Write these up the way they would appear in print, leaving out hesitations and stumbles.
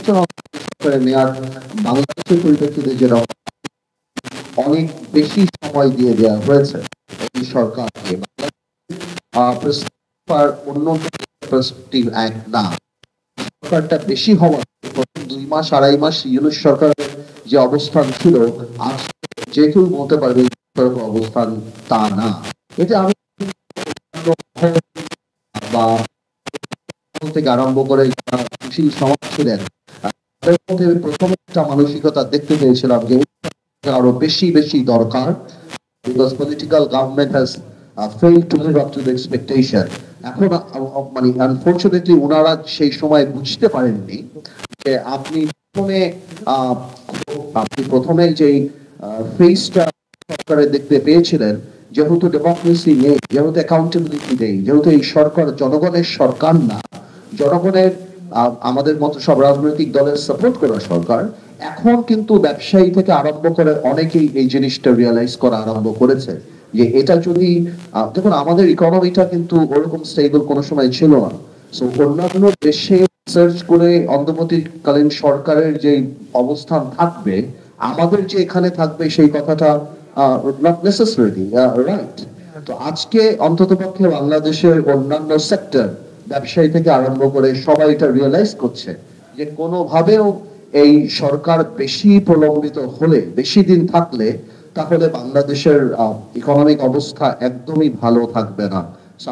নির্বাচন সরকারের মেয়াদ বাংলাদেশের পরিপ্রেক্ষিতে যেটা অনেক বেশি সময় দিয়ে দেওয়া হয়েছে এই সরকারকে। উন্নত পার্সপেক্টিভ এক না, সরকারটা বেশি হওয়া 2 মাস 2.5 মাস ইউনূস সরকারের যে অবস্থান ছিল আজ যে কেউ বলতে পারবে অবস্থান তা না। এটা আমি বা থেকে আরম্ভ করে সুশীল সমাজ ছিলেন তাদের মধ্যে প্রথম একটা মানসিকতা দেখতে পেয়েছিলাম যে আরো বেশি বেশি দরকার, because political government has failed to live up to the expectation। এখন মানে আনফরচুনেটলি ওনারা সেই সময় বুঝতে পারেননি যে আপনি প্রথমে যেই ফেসটা সরকারে দেখতে পেয়েছিলেন, যেহেতু ডেমোক্রেসি নেই, যেহেতু অ্যাকাউন্টেবিলিটি নেই, যেহেতু এই সরকার জনগণের সরকার না, জনগণের আমাদের মতো সব রাজনৈতিক দলের সাপোর্ট করা সরকার, এখন কিন্তু ব্যবসায়ী থেকে আরম্ভ করে অনেকেই এই জিনিসটা রিয়ালাইজ করা আরম্ভ করেছে যে এটা যদি দেখুন আমাদের ইকোনমিটা কিন্তু ওরকম স্টেবল কোনো সময় ছিল না। সো অন্যান্য দেশে সার্চ করে অন্তর্বর্তীকালীন সরকারের যে অবস্থান থাকবে, আমাদের যে এখানে থাকবে সেই কথাটা নট নেসেসারিলি রাইট। তো আজকে অন্ততপক্ষে বাংলাদেশের অন্যান্য সেক্টর ব্যবসায়ী থেকে আরম্ভ করে সবাই এটা রিয়েলাইজ করছে যে কোনোভাবেও এই সরকার বেশি প্রলম্বিত হলে, বেশি দিন থাকলে, তাহলে বাংলাদেশের ইকোনমিক অবস্থা একদমই ভালো থাকবে না।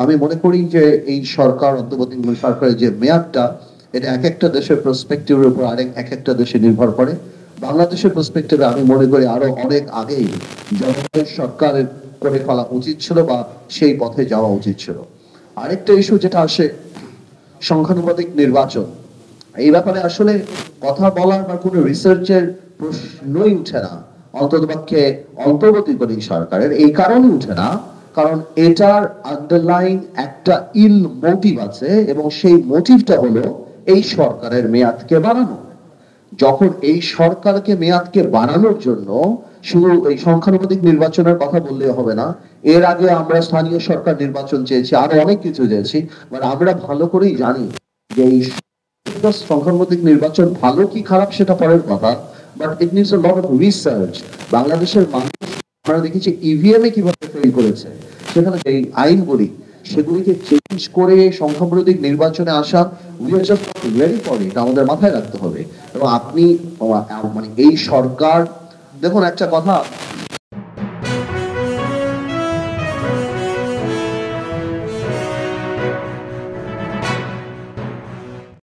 আমি মনে করি যে এই সরকার অন্তর্বর্তীকালীন সরকারের যে মেয়াদটা, এটা এক একটা দেশের পার্সপেক্টিভের উপর এক একটা দেশে নির্ভর করে। বাংলাদেশের পার্সপেক্টিভে আমি মনে করি আরো অনেক আগেই জনগণের সরকারের করে ফেলা উচিত ছিল বা সেই পথে যাওয়া উচিত ছিল। আরেকটা ইস্যু যেটা আসে সংখ্যানুপাতিক নির্বাচন, এই ব্যাপারে আসলে কথা বলার বা কোনো রিসার্চের প্রশ্নই উঠে না অন্ততপক্ষে অন্তর্বর্তীকালীন সরকারের। এই কারণে উঠে না কারণ এটার আন্ডারলাইন একটা ইল মোটিভ আছে, এবং সেই মোটিভটা হলো এই সরকারের মেয়াদকে বাড়ানো। যখন এই সরকারকে মেয়াদকে বাড়ানোর জন্য শুধু এই সংখ্যানুপাতিক নির্বাচনের কথা বললে হবে না, এর আগে আমরা স্থানীয় সরকার নির্বাচন চেয়েছি, আরো অনেক কিছু চেয়েছি, বাট আমরা ভালো করেই জানি যে এই সংখ্যানুপাতিক নির্বাচন ভালো কি খারাপ সেটা পরের কথা, but it needs a lot of research. বাংলাদেশের মানুষ আমরা দেখেছি ইভিএম এ কিভাবে ফেল করেছে, সেখানে এই আইনগুলি সেগুলিকে চেঞ্জ করে সংখ্যানুপাতিক নির্বাচনে আসা, we are just not ready for it, আমাদের মাথায় রাখতে হবে। এবং আপনি মানে এই সরকার দেখুন একটা কথা,